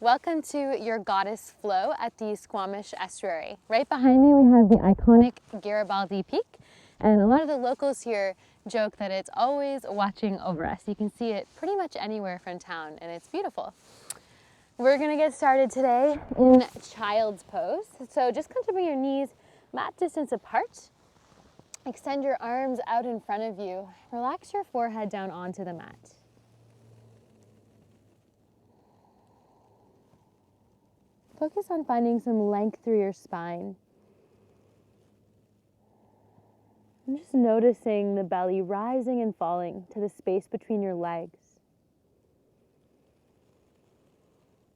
Welcome to your goddess flow at the Squamish Estuary. Right behind me we have the iconic Garibaldi Peak, and a lot of the locals here joke that it's always watching over us. You can see it pretty much anywhere from town and it's beautiful. We're gonna get started today in child's pose. So just come to bring your knees mat distance apart. Extend your arms out in front of you. Relax your forehead down onto the mat. Focus on finding some length through your spine. And just noticing the belly rising and falling to the space between your legs.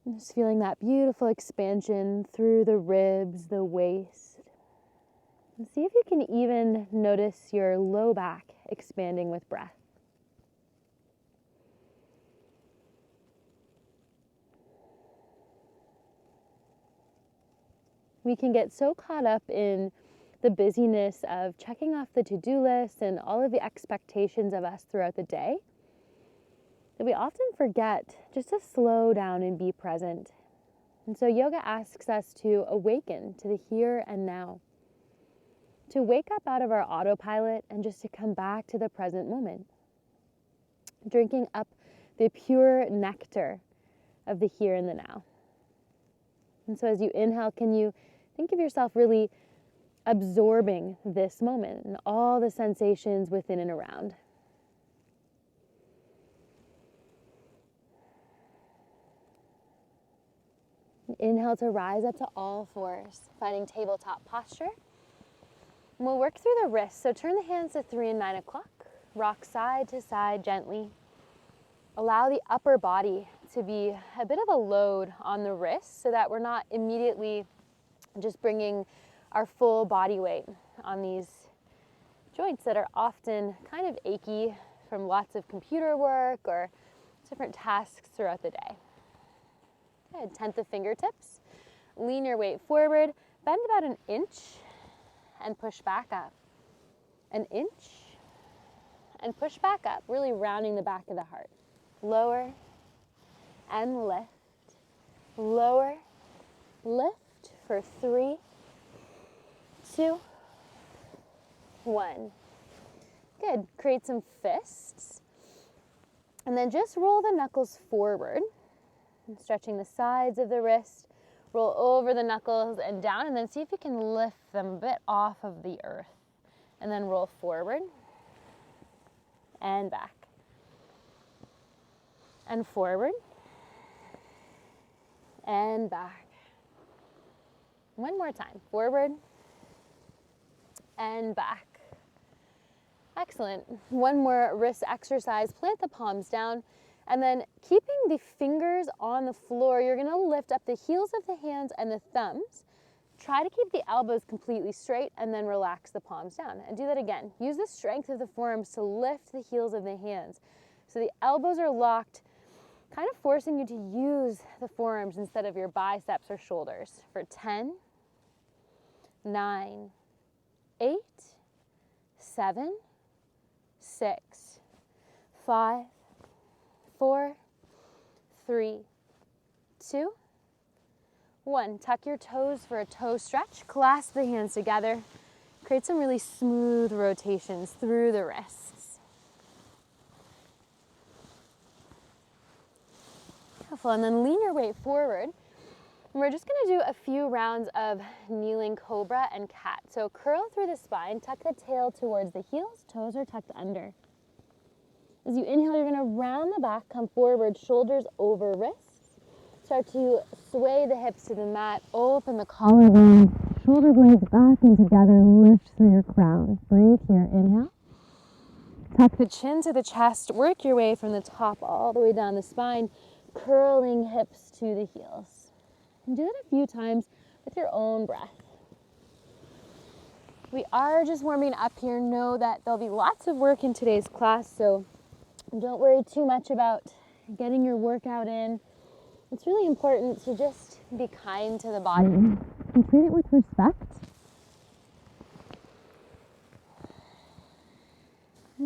And just feeling that beautiful expansion through the ribs, the waist. And see if you can even notice your low back expanding with breath. We can get so caught up in the busyness of checking off the to-do list and all of the expectations of us throughout the day that we often forget just to slow down and be present. And so yoga asks us to awaken to the here and now, to wake up out of our autopilot and just to come back to the present moment, drinking up the pure nectar of the here and the now. And so as you inhale, can you think of yourself really absorbing this moment and all the sensations within and around? Inhale to rise up to all fours, finding tabletop posture. And we'll work through the wrists. So turn the hands to 3 and 9 o'clock. Rock side to side gently. Allow the upper body to be a bit of a load on the wrists so that we're not immediately just bringing our full body weight on these joints that are often kind of achy from lots of computer work or different tasks throughout the day. Good. Tenth of fingertips. Lean your weight forward. Bend about an inch and push back up. An inch and push back up, really rounding the back of the heart. Lower and lift. Lower, lift for 3, 2, 1. Good. Create some fists. And then just roll the knuckles forward, stretching the sides of the wrist. Roll over the knuckles and down, and then see if you can lift them a bit off of the earth. And then roll forward and back. And forward and back. One more time. Forward and back. Excellent. One more wrist exercise. Plant the palms down. And then keeping the fingers on the floor, you're going to lift up the heels of the hands and the thumbs. Try to keep the elbows completely straight and then relax the palms down. And do that again. Use the strength of the forearms to lift the heels of the hands. So the elbows are locked, kind of forcing you to use the forearms instead of your biceps or shoulders. For 10, 9, 8, 7, 6, 5, 4, 3, 2, 1. Tuck your toes for a toe stretch. Clasp the hands together. Create some really smooth rotations through the wrists. Beautiful. And then lean your weight forward. And we're just going to do a few rounds of kneeling cobra and cat. So curl through the spine, tuck the tail towards the heels, toes are tucked under. As you inhale, you're going to round the back, come forward, shoulders over wrists. Start to sway the hips to the mat, open the collarbone, shoulder blades back and together, lift through your crown. Breathe here, inhale. Tuck the chin to the chest, work your way from the top all the way down the spine, curling hips to the heels. And do that a few times with your own breath. We are just warming up here. Know that there'll be lots of work in today's class, so don't worry too much about getting your workout in. It's really important to just be kind to the body and treat it with respect.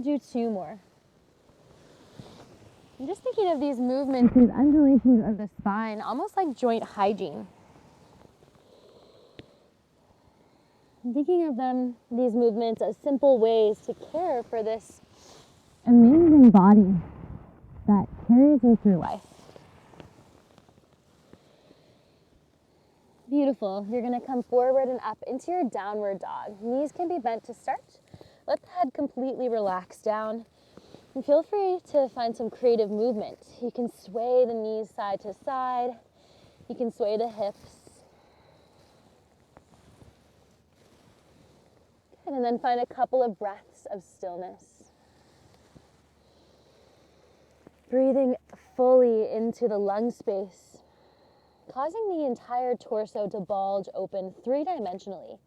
Do 2 more. I'm just thinking of these movements, these undulations of the spine, almost like joint hygiene. I'm thinking of them, these movements, as simple ways to care for this amazing body that carries you through life. Beautiful. You're going to come forward and up into your downward dog. Knees can be bent to start. Let the head completely relax down. And feel free to find some creative movement. You can sway the knees side to side. You can sway the hips. Good. And then find a couple of breaths of stillness. Breathing fully into the lung space, causing the entire torso to bulge open three-dimensionally.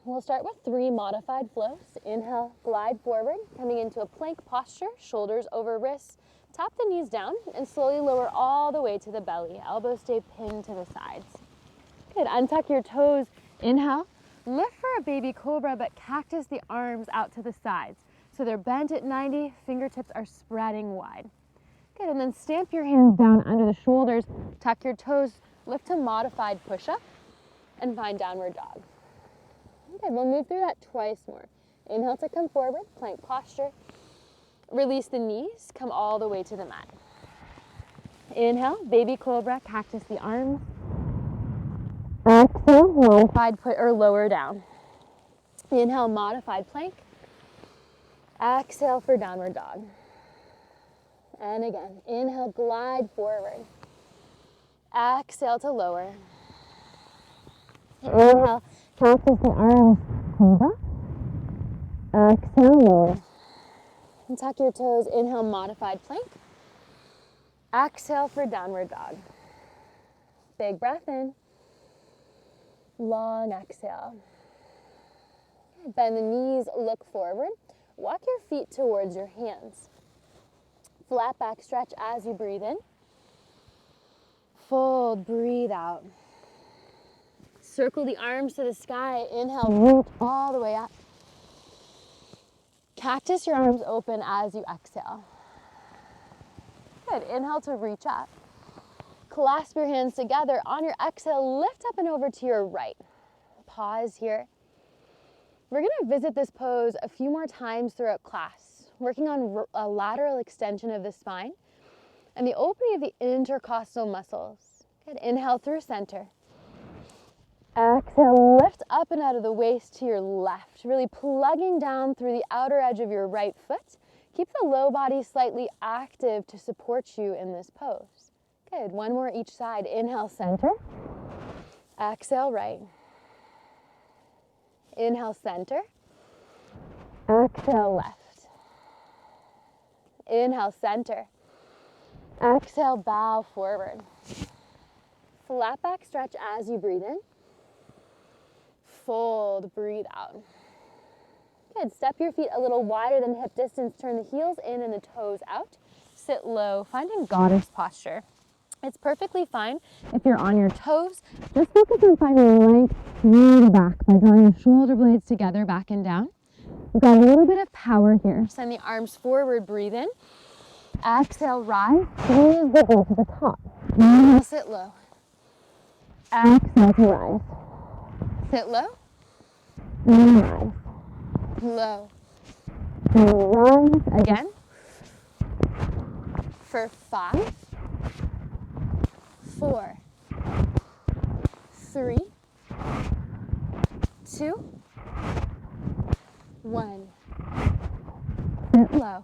We'll start with 3 modified flows. Inhale, glide forward, coming into a plank posture, shoulders over wrists. Tap the knees down and slowly lower all the way to the belly. Elbows stay pinned to the sides. Good. Untuck your toes. Inhale. Lift for a baby cobra, but cactus the arms out to the sides. So they're bent at 90, fingertips are spreading wide. Good. And then stamp your hands down under the shoulders. Tuck your toes. Lift to modified push-up and find downward dog. Okay, we'll move through that twice more. Inhale to come forward, plank posture. Release the knees, come all the way to the mat. Inhale, baby cobra, cactus the arms. Exhale, modified put or lower down. Inhale, modified plank. Exhale for downward dog. And again, inhale, glide forward. Exhale to lower. Inhale, cactus the arms, cobra. Exhale, lower. And tuck your toes. Inhale, modified plank. Exhale for downward dog. Big breath in. Long exhale. Bend the knees, look forward. Walk your feet towards your hands. Flat back stretch as you breathe in. Fold, breathe out. Circle the arms to the sky. Inhale, reach all the way up. Cactus your arms open as you exhale. Good. Inhale to reach up. Clasp your hands together. On your exhale, lift up and over to your right. Pause here. We're going to visit this pose a few more times throughout class, working on a lateral extension of the spine and the opening of the intercostal muscles. Good. Inhale through center. Exhale, lift up and out of the waist to your left, really plugging down through the outer edge of your right foot. Keep the low body slightly active to support you in this pose. Good. One more each side. Inhale, center. Exhale, right. Inhale, center. Exhale, left. Inhale, center. Exhale, bow forward. Flat back stretch as you breathe in. Fold, breathe out. Good. Step your feet a little wider than hip distance. Turn the heels in and the toes out. Sit low, finding goddess posture. It's perfectly fine if you're on your toes. Just focus on finding length through the back by drawing the shoulder blades together, back and down. We've got a little bit of power here. Send the arms forward, breathe in. Exhale, rise. Squeeze the ball to the top. Inhale, sit low. Exhale to rise. Sit low. And rise. Low. And rise again. For 5, 4, 3, 2, 1. Sit low.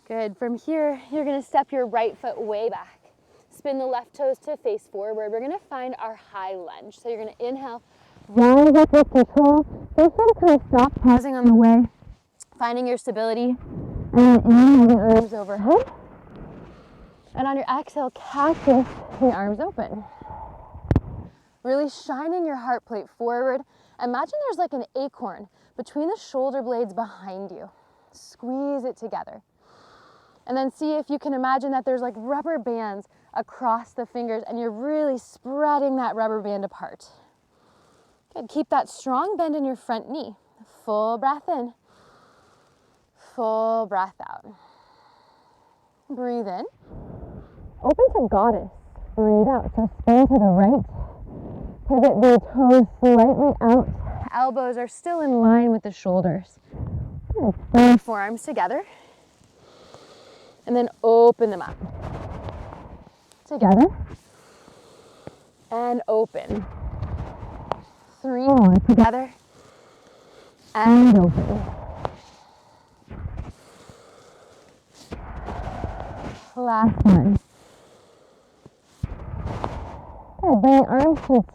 Good. From here, you're going to step your right foot way back. Spin the left toes to face forward. We're going to find our high lunge. So you're going to inhale, rise up with control. Feel free to kind of stop, pausing on the way, finding your stability. And inhale the arms overhead. And on your exhale, cactus the arms open. Really shining your heart plate forward. Imagine there's like an acorn between the shoulder blades behind you. Squeeze it together. And then see if you can imagine that there's like rubber bands across the fingers and you're really spreading that rubber band apart. Good. Keep that strong bend in your front knee. Full breath in. full breath out. Breathe in. Open to goddess. Breathe out. So spin to the right. Pivot the toes slightly out. Elbows are still in line with the shoulders. Bring the forearms together. And then open them up. Together. And open. 3 more. Together. And open. Last one. Good. Bring the arms to a T.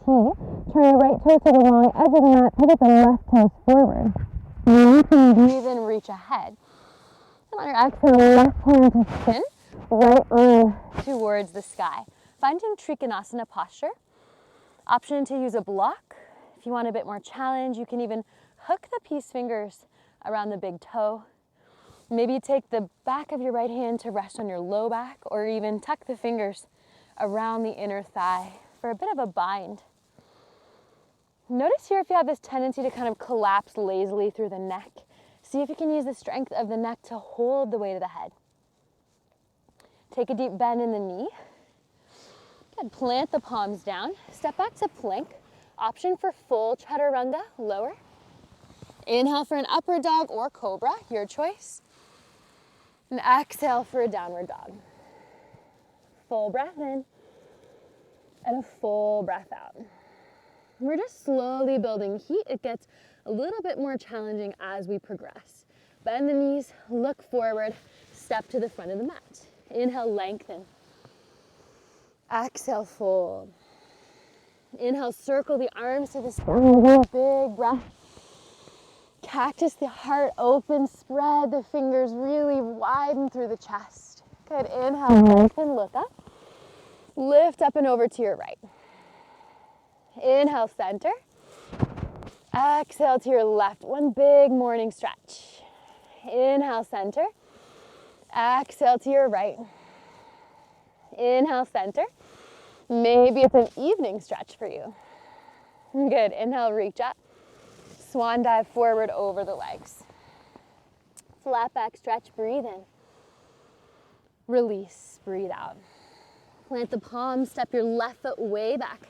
Turn the right toes to the long edge of the mat. Pivot the left toes forward. Lengthen, breathe in, reach ahead. And on your exhale, left hand to spin. Right arm towards the sky. Finding Trikonasana posture. Option to use a block. If you want a bit more challenge, you can even hook the peace fingers around the big toe. Maybe take the back of your right hand to rest on your low back, or even tuck the fingers around the inner thigh for a bit of a bind. Notice here if you have this tendency to kind of collapse lazily through the neck. See if you can use the strength of the neck to hold the weight of the head. Take a deep bend in the knee. Good. Plant the palms down. Step back to plank. Option for full chaturanga, lower. Inhale for an upward dog or cobra, your choice. And exhale for a downward dog. Full breath in and a full breath out. We're just slowly building heat. It gets a little bit more challenging as we progress. Bend the knees, look forward, step to the front of the mat. Inhale, lengthen. Exhale, fold. Inhale, circle the arms to the spine. Big breath. Cactus the heart open, spread the fingers, really widen through the chest. Good. Inhale, lengthen, look up. Lift up and over to your right. Inhale, center. Exhale to your left. One big morning stretch. Inhale, center. Exhale to your right. Inhale, center. Maybe it's an evening stretch for you. Good. Inhale, reach up. Swan dive forward over the legs. Flat back stretch, breathe in. Release, breathe out. Plant the palms, step your left foot way back.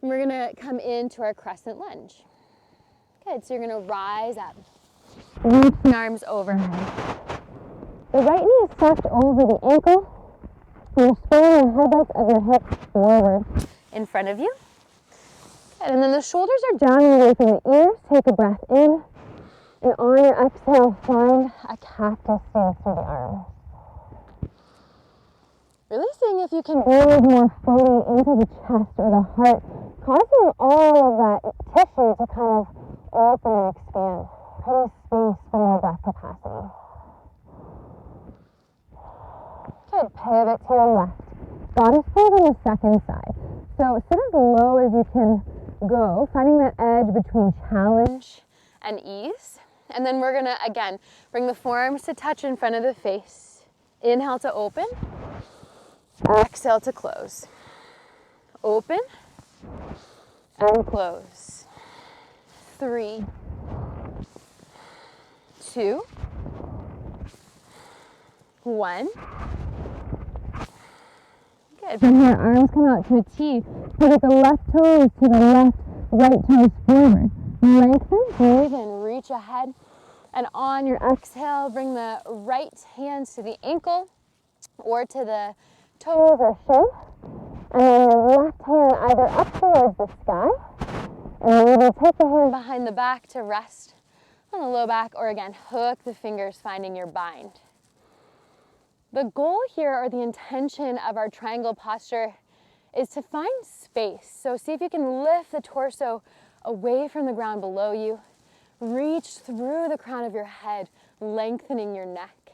And we're gonna come into our crescent lunge. Good, so you're gonna rise up. Reach the arms overhead. The right knee is tucked over the ankle. You're spreading the headlights of your hips forward in front of you. Good. And then the shoulders are down and away from the ears. Take a breath in. And on your exhale, find a cactus stance through the arms. Really seeing if you can breathe more fully into the chest or the heart, causing all of that tissue to kind of open and expand. Creating space for more breath capacity. Good. Pivot to your left. Goddess pose on the second side. So sit as low as you can go, finding that edge between challenge and ease. And then we're gonna, again, bring the forearms to touch in front of the face. Inhale to open. Exhale to close. Open and close. 3, 2, 1. Good. From here, arms come out to a T. Pivot the left toes to the left, right toes forward. Lengthen, breathe in, reach ahead. And on your exhale, bring the right hands to the ankle or to the toes or shin. And then your left hand either up towards the sky. And maybe take the hand behind the back to rest on the low back, or again, hook the fingers, finding your bind. The goal here, or the intention of our triangle posture, is to find space. So see if you can lift the torso away from the ground below you. Reach through the crown of your head, lengthening your neck.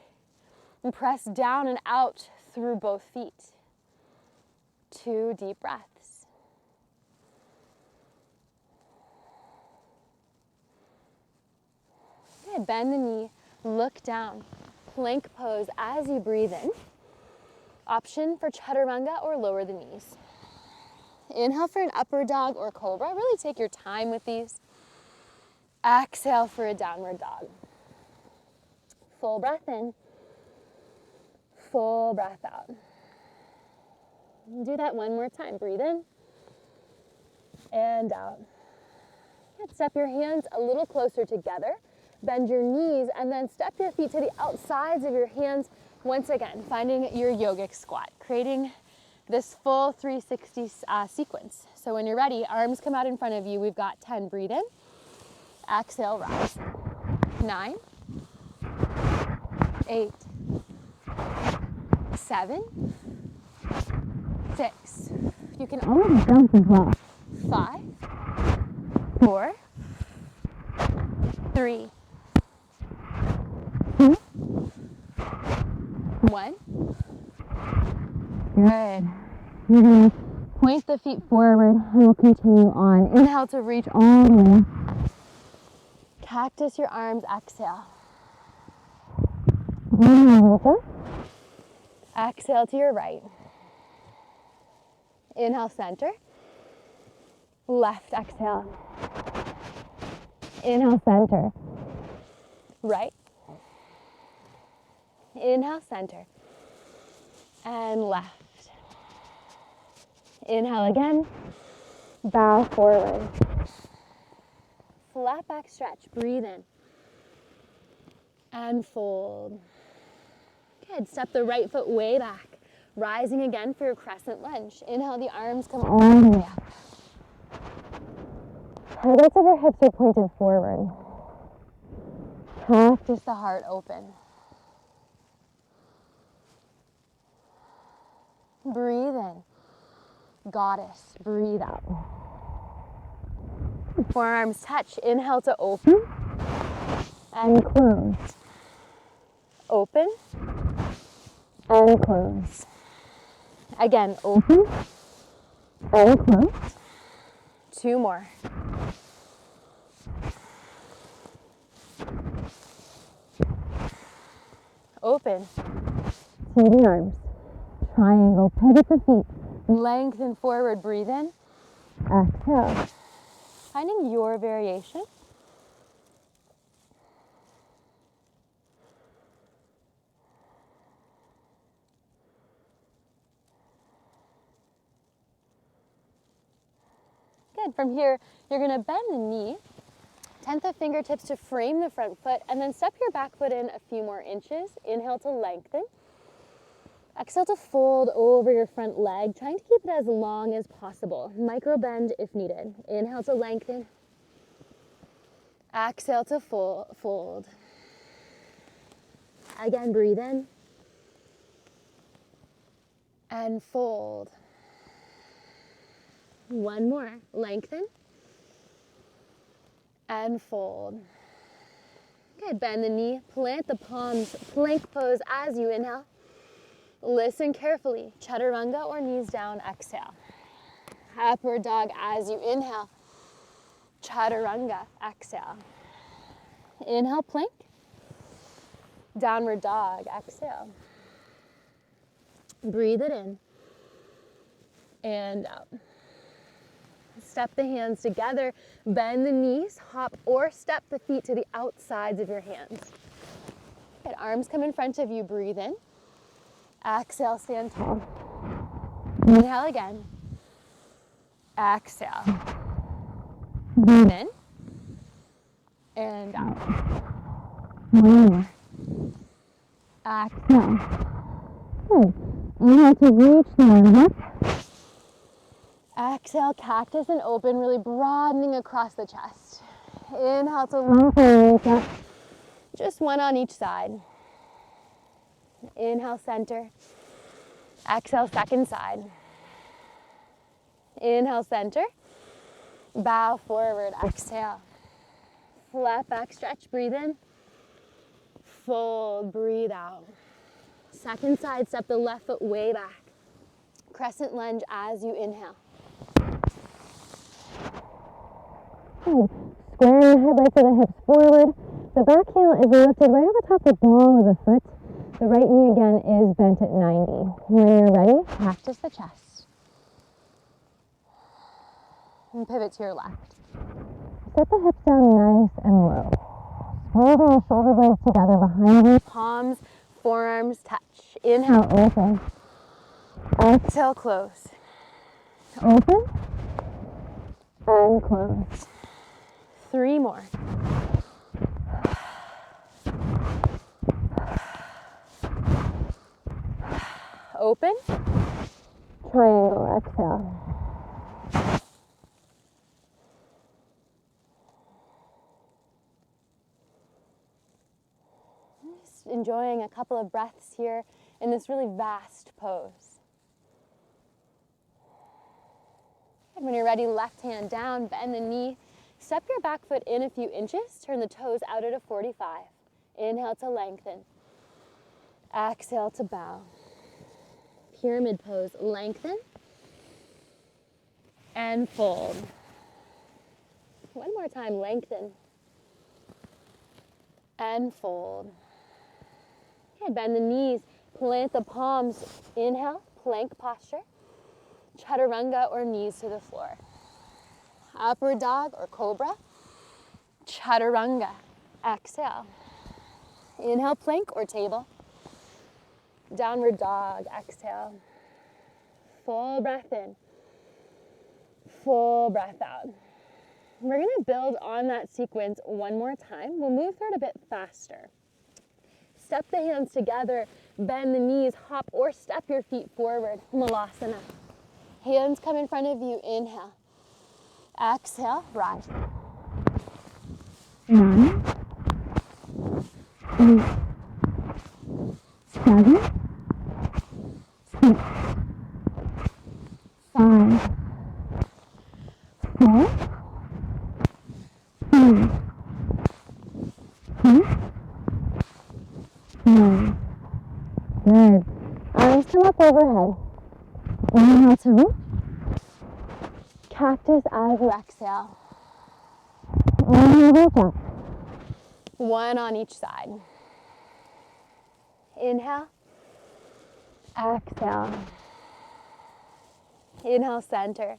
And press down and out through both feet. 2 deep breaths. Good. Bend the knee, look down. Plank pose as you breathe in. Option for chaturanga or lower the knees. Inhale for an upward dog or cobra. Really take your time with these. Exhale for a downward dog. full breath in, full breath out. Do that one more time. Breathe in and out. Step your hands a little closer together. Bend your knees and then step your feet to the outsides of your hands. Once again, finding your yogic squat, creating this full 360 sequence. So when you're ready, arms come out in front of you. We've got 10. Breathe in. Exhale, rise. 9, 8, 7, 6. You can always jump as well. 5, 4, 3, 2, 1. Good. You're going to point the feet forward and we'll continue on. Inhale to reach all the way. Cactus your arms, exhale. Exhale to your right. Inhale, center. Left, exhale. Inhale, center. Right. Inhale, center. And left. Inhale again. Bow forward. Flat back stretch. Breathe in. And fold. Good. Step the right foot way back. Rising again for your crescent lunge. Inhale, the arms come all the way up. Highlights of your hips are pointed forward. Practice the heart open. Breathe in. Goddess. Breathe out. Forearms touch. Inhale to open and close. Open and close. Again, open and close. 2 more. Open. See the arms. Triangle. Pivot the feet. Lengthen forward. Breathe in. Exhale. Finding your variation. Good. From here, you're going to bend the knee, tent the fingertips to frame the front foot, and then step your back foot in a few more inches. Inhale to lengthen. Exhale to fold over your front leg, trying to keep it as long as possible. Micro bend if needed. Inhale to lengthen. Exhale to fold. Again, breathe in. And fold. 1 more. Lengthen. And fold. Good. Bend the knee. Plant the palms. Plank pose as you inhale. Listen carefully. Chaturanga or knees down. Exhale. Upward dog as you inhale. Chaturanga. Exhale. Inhale, plank. Downward dog. Exhale. Breathe it in. And out. Step the hands together. Bend the knees. Hop or step the feet to the outsides of your hands. Good. Arms come in front of you. Breathe in. Exhale, stand tall. Inhale again. Exhale. Breathe in. And out. 1 more. Exhale. Good. Inhale to reach the arms up. Exhale, cactus and open, really broadening across the chest. Inhale to lengthen, reach up. Just 1 on each side. Inhale, center. Exhale, second side. Inhale, center. Bow forward, exhale. Flat back stretch, breathe in. Fold, breathe out. Second side, step the left foot way back. Crescent lunge as you inhale. Good. Square your headlights of the hips forward. The back heel is lifted right over top the ball of the foot. The right knee again is bent at 90. When you're ready, practice the chest. And pivot to your left. Set the hips down nice and low. Moving your shoulder blades together behind you. Palms, forearms touch. Inhale, open. Exhale, close. Open and close. 3 more. Open. Triangle, exhale. Just enjoying a couple of breaths here in this really vast pose. And when you're ready, left hand down, bend the knee. Step your back foot in a few inches. Turn the toes out at a 45. Inhale to lengthen. Exhale to bow. Pyramid pose, lengthen and fold. One more time, lengthen and fold. Okay, bend the knees, plant the palms. Inhale, plank posture. Chaturanga or knees to the floor. Upward dog or cobra. Chaturanga. Exhale. Inhale, plank or table. Downward dog. Exhale. Full breath in. Full breath out. We're going to build on that sequence one more time. We'll move through it a bit faster. Step the hands together, bend the knees, hop or step your feet forward. Malasana. Hands come in front of you. Inhale. Exhale, rise. 9, 8, 7, 6, 5, 4, 3, 2, 1. Good. Arms come up overhead. Inhale to reach. Cactus as you exhale. Inhale, reach up. One on each side. Inhale. Exhale. Inhale, center.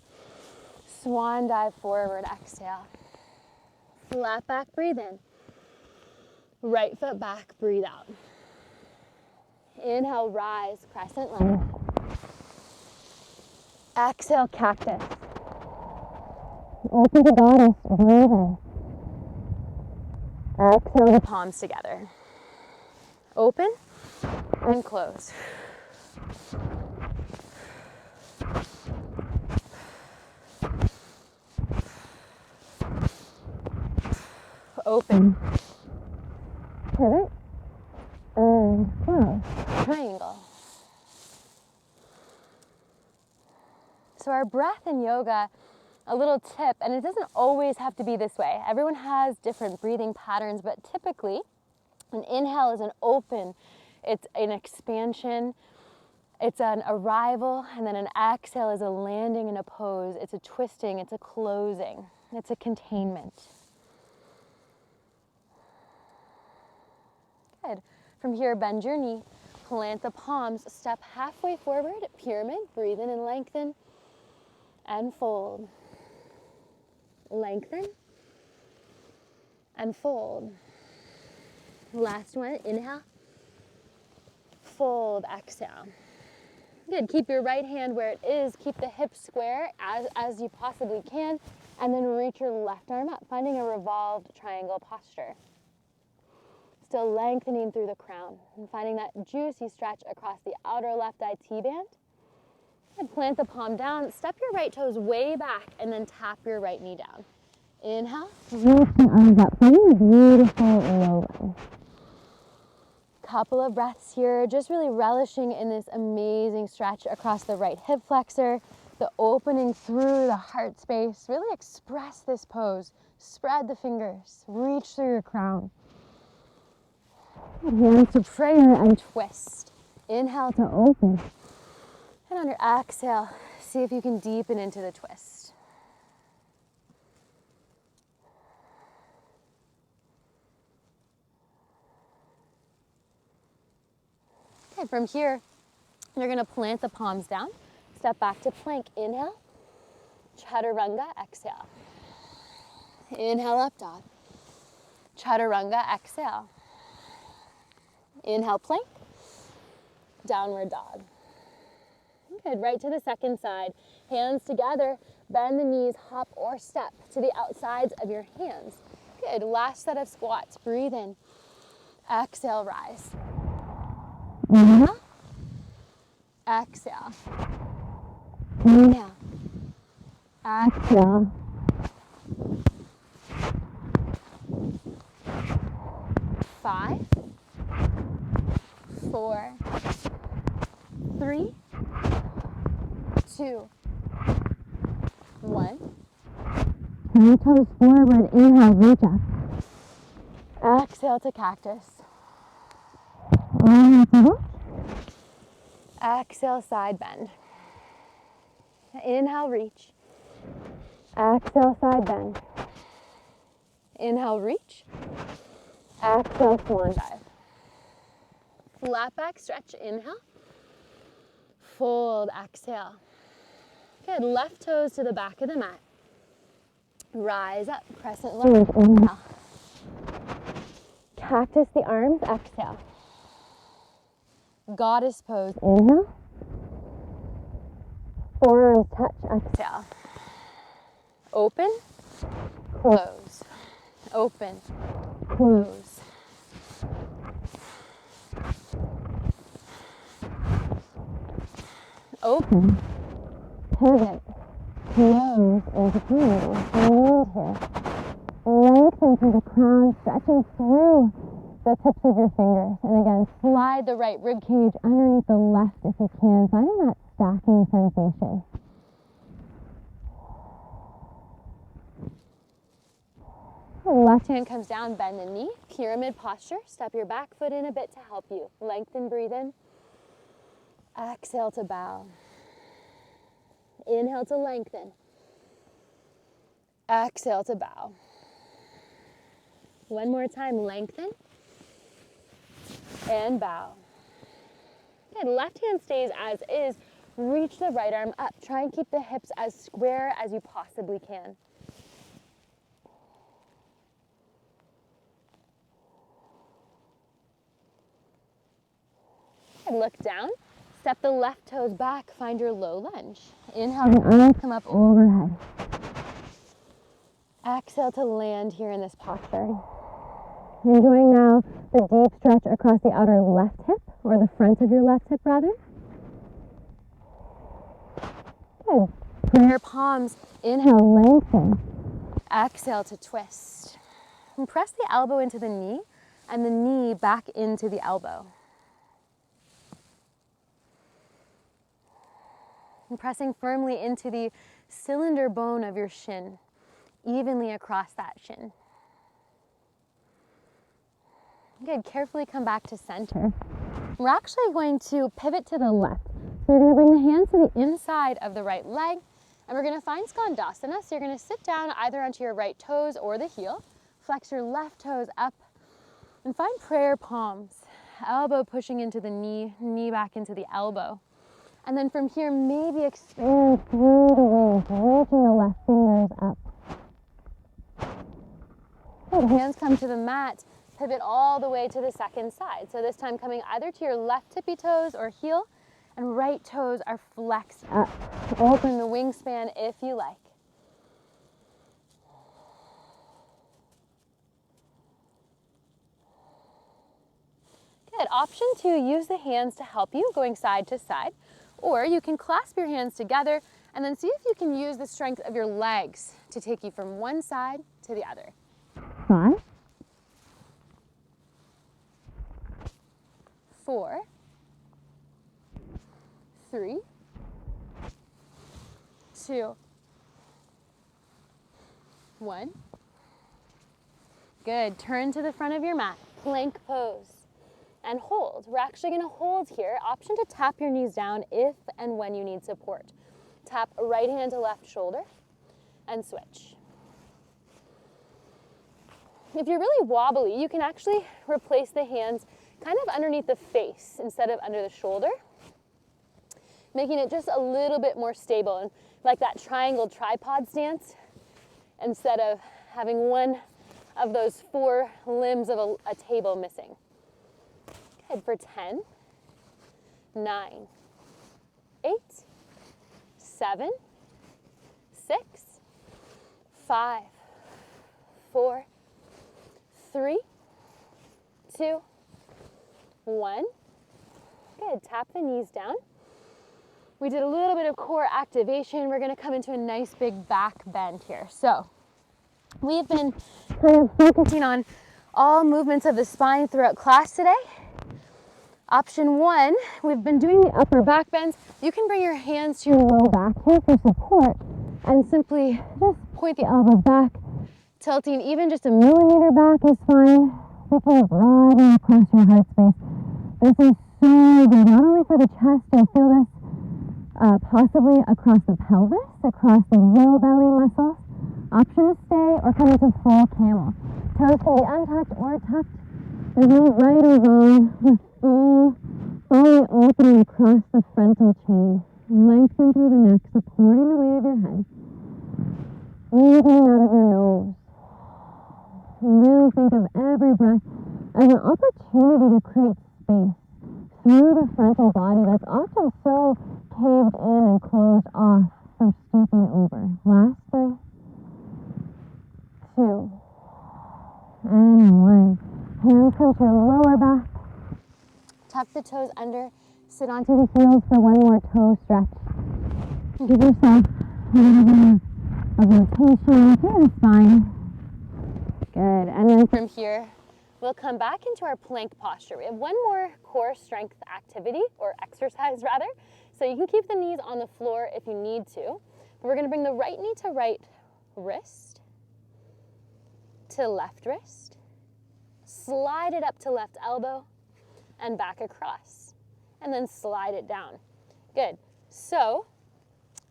Swan dive forward, exhale. Flat back, breathe in. Right foot back, breathe out. Inhale, rise, crescent lunge. Exhale, cactus. Open to goddess, breathe in. Exhale, the palms together. Open and close. Open. Pivot and close. Triangle. So our breath in yoga, a little tip, and it doesn't always have to be this way. Everyone has different breathing patterns, but typically an inhale is an open, it's an expansion, it's an arrival, and then an exhale is a landing in a pose. It's a twisting, it's a closing, it's a containment. Good. From here, bend your knee, plant the palms, step halfway forward, pyramid, breathe in and lengthen, and fold. Lengthen and fold. Last one, inhale, fold, exhale. Good, keep your right hand where it is, keep the hips square as you possibly can, and then reach your left arm up, finding a revolved triangle posture. Still lengthening through the crown and finding that juicy stretch across the outer left IT band. And plant the palm down, step your right toes way back, and then tap your right knee down. Inhale, lift the arms up, finding a beautiful low one. Couple of breaths here, just really relishing in this amazing stretch across the right hip flexor, the opening through the heart space. Really express this pose. Spread the fingers, reach through your crown. Hands to prayer and twist. Inhale to open. And on your exhale, see if you can deepen into the twist. Okay, from here, you're going to plant the palms down. Step back to plank. Inhale. Chaturanga. Exhale. Inhale, up dog. Chaturanga, exhale. Inhale, plank. Downward dog. Good, right to the second side. Hands together, bend the knees, hop or step to the outsides of your hands. Good, last set of squats. Breathe in. Exhale, rise. Inhale. Exhale. Inhale. Exhale. Five, 4, 3, 2, 1. Turn your toes forward. Inhale, reach up. Exhale to cactus. Exhale, side bend. Inhale, reach. Exhale, side bend. Inhale, reach. Exhale, swan dive. Flat back stretch, inhale. Fold, exhale. Good, left toes to the back of the mat. Rise up, crescent lunge, inhale. Cactus the arms, exhale. Goddess pose, inhale. Forearms touch, exhale. Open, close. Open, close. Open, pivot, close into triangle. Land here. Lengthen through the crown, stretching through the tips of your fingers. And again, slide the right rib cage underneath the left if you can, finding that stacking sensation. Left hand comes down, bend the knee, pyramid posture. Step your back foot in a bit to help you. Lengthen, breathe in. Exhale to bow. Inhale to lengthen. Exhale to bow. One more time, lengthen. And bow. Good, left hand stays as is. Reach the right arm up. Try and keep the hips as square as you possibly can. And look down. Step the left toes back. Find your low lunge. Inhale, the arms come up overhead. Exhale to land here in this posture. Enjoying now the deep stretch across the outer left hip, or the front of your left hip rather. Good. Prayer palms. Inhale, lengthen. Exhale to twist. And press the elbow into the knee and the knee back into the elbow. And pressing firmly into the cylinder bone of your shin, evenly across that shin. Good, carefully come back to center. We're actually going to pivot to the left. So you're going to bring the hands to the inside of the right leg, and we're going to find Skandasana. So you're going to sit down either onto your right toes or the heel, flex your left toes up, and find prayer palms. Elbow pushing into the knee, knee back into the elbow. And then from here, maybe expand through the wings, reaching the left fingers up. Good, hands come to the mat, pivot all the way to the second side. So this time coming either to your left tippy toes or heel, and right toes are flexed up. Open the wingspan if you like. Good, option 2, use the hands to help you going side to side. Or you can clasp your hands together and then see if you can use the strength of your legs to take you from one side to the other. 5, 4, 3, 2, 1. Good, turn to the front of your mat, plank pose. And hold. We're actually going to hold here. Option to tap your knees down if and when you need support. Tap right hand to left shoulder and switch. If you're really wobbly, you can actually replace the hands kind of underneath the face instead of under the shoulder, making it just a little bit more stable, and like that triangle tripod stance, instead of having one of those 4 limbs of a table missing. Good, for 10, 9, 8, 7, 6, 5, 4, 3, 2, 1. Good, tap the knees down. We did a little bit of core activation. We're gonna come into a nice big back bend here. So we've been kind of focusing on all movements of the spine throughout class today. Option 1, we've been doing the upper back bends. You can bring your hands to your low back here for support and simply just point the elbows back, tilting even just a millimeter back is fine. Thinking broadly across your heart space. This is so good, not only for the chest, you'll feel this possibly across the pelvis, across the low belly muscles. Option to stay or come into full camel. Toes can be untucked or tucked. There's no right or wrong. We're fully opening across the frontal chain. Lengthen through the neck, supporting the weight of your head. Breathing out of your nose. Really think of every breath as an opportunity to create space through the frontal body that's often so caved in and closed off from stooping over. Last 3, 2, and 1. Hands come to your lower back. Tuck the toes under. Sit onto the heels for one more toe stretch. Give yourself a little bit of rotation through the spine. Good. And then from here, we'll come back into our plank posture. We have one more core strength activity, or exercise rather. So you can keep the knees on the floor if you need to. But we're going to bring the right knee to right wrist, to left wrist, slide it up to left elbow, and back across. And then slide it down. Good. So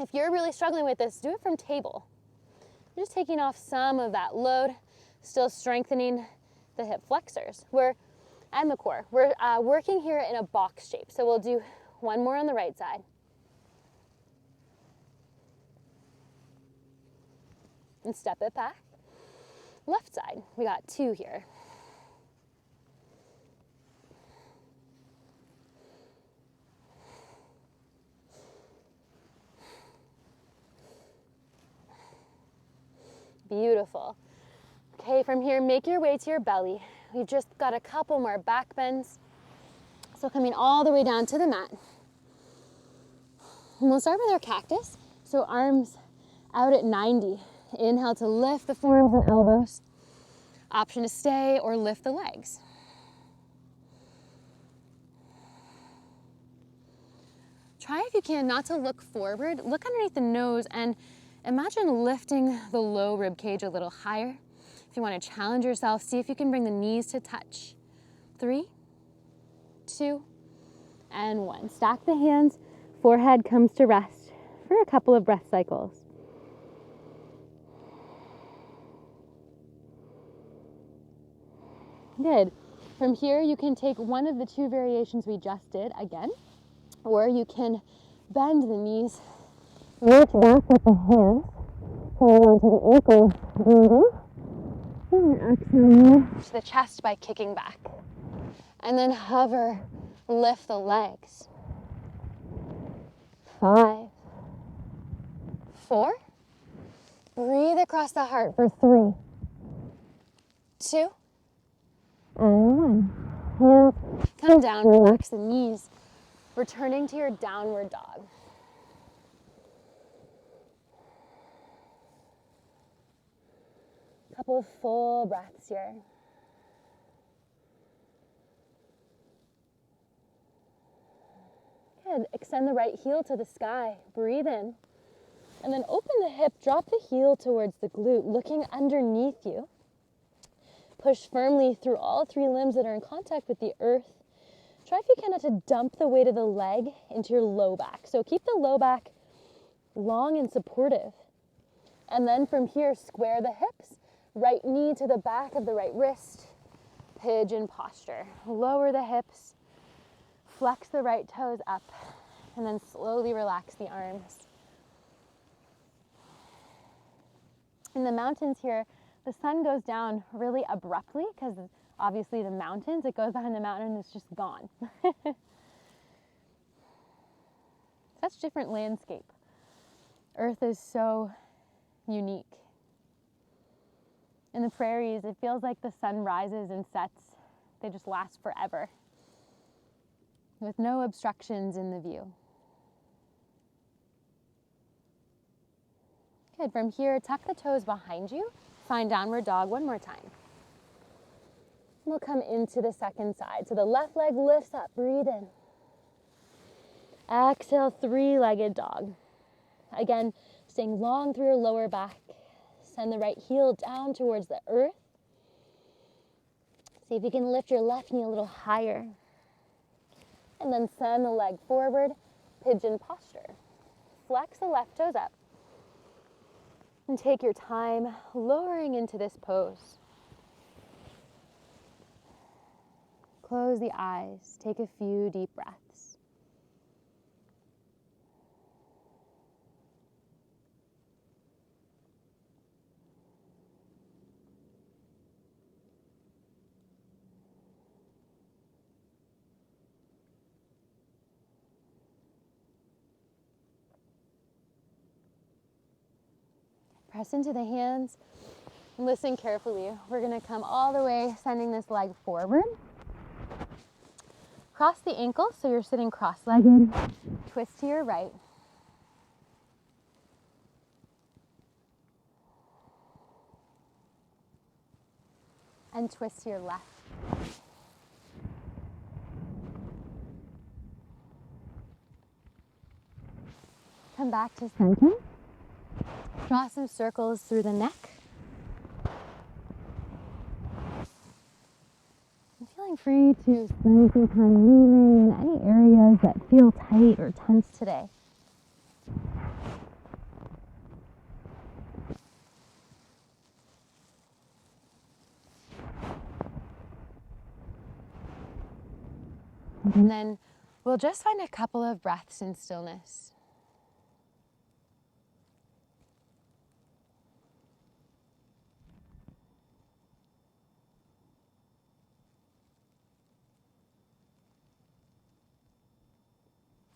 if you're really struggling with this, do it from table. You're just taking off some of that load, still strengthening the hip flexors and the core. We're working here in a box shape. So we'll do one more on the right side. And step it back. Left side, we got 2 here. Beautiful. Okay, from here, make your way to your belly. We've just got a couple more back bends. So coming all the way down to the mat. And we'll start with our cactus. So arms out at 90. Inhale to lift the forearms and elbows. Option to stay or lift the legs. Try if you can not to look forward. Look underneath the nose and imagine lifting the low rib cage a little higher. If you want to challenge yourself, see if you can bring the knees to touch. 3, 2, and 1. Stack the hands, forehead comes to rest for a couple of breath cycles. Good. From here, you can take one of the 2 variations we just did again, or you can bend the knees, reach back with the hands, hold onto the ankles, breathing. Exhale, lift the chest by kicking back. And then hover, lift the legs. 5, 4. Breathe across the heart for 3, 2, and 1. Hands come down, relax the knees. Returning to your downward dog. Couple of full breaths here. Good. Extend the right heel to the sky. Breathe in. And then open the hip. Drop the heel towards the glute, looking underneath you. Push firmly through all 3 limbs that are in contact with the earth. Try if you can not to dump the weight of the leg into your low back. So keep the low back long and supportive. And then from here, square the hips. Right knee to the back of the right wrist. Pigeon posture. Lower the hips. Flex the right toes up. And then slowly relax the arms. In the mountains here, the sun goes down really abruptly because obviously the mountains, it goes behind the mountain and it's just gone. Such different landscape. Earth is so unique. In the prairies, it feels like the sun rises and sets. They just last forever, with no obstructions in the view. Good, from here, tuck the toes behind you. Find downward dog one more time. We'll come into the second side. So the left leg lifts up, breathe in. Exhale, three-legged dog. Again, staying long through your lower back. Send the right heel down towards the earth. See if you can lift your left knee a little higher. And then send the leg forward, pigeon posture. Flex the left toes up. And take your time lowering into this pose. Close the eyes. Take a few deep breaths. Press into the hands. Listen carefully. We're going to come all the way, sending this leg forward. Cross the ankle so you're sitting cross-legged. Twist to your right. And twist to your left. Come back to center. Draw some circles through the neck. And feeling free to spend some time moving in any areas that feel tight or tense today. And then we'll just find a couple of breaths in stillness.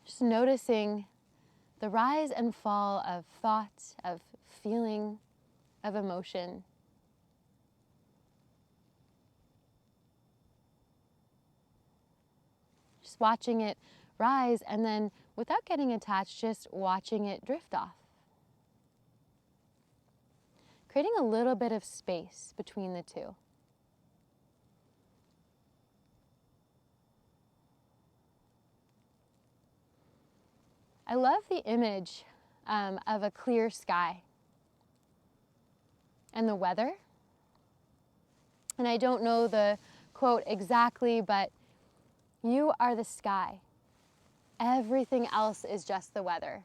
Just noticing the rise and fall of thought, of feeling, of emotion. Just watching it rise and then, without getting attached, just watching it drift off. Creating a little bit of space between the two. I love the image of a clear sky and the weather. And I don't know the quote exactly, but you are the sky. Everything else is just the weather.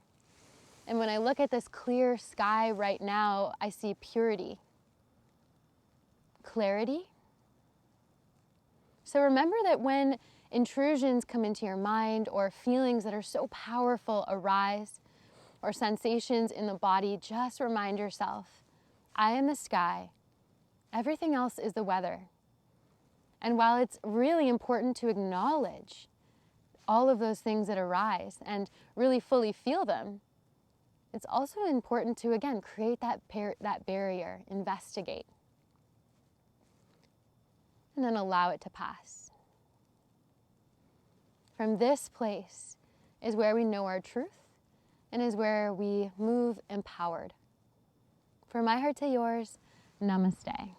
And when I look at this clear sky right now, I see purity, clarity. So remember that when intrusions come into your mind or feelings that are so powerful arise or sensations in the body, just remind yourself, I am the sky. Everything else is the weather. And while it's really important to acknowledge all of those things that arise and really fully feel them, it's also important to, again, create that barrier, investigate, and then allow it to pass. From this place is where we know our truth and is where we move empowered. From my heart to yours, namaste.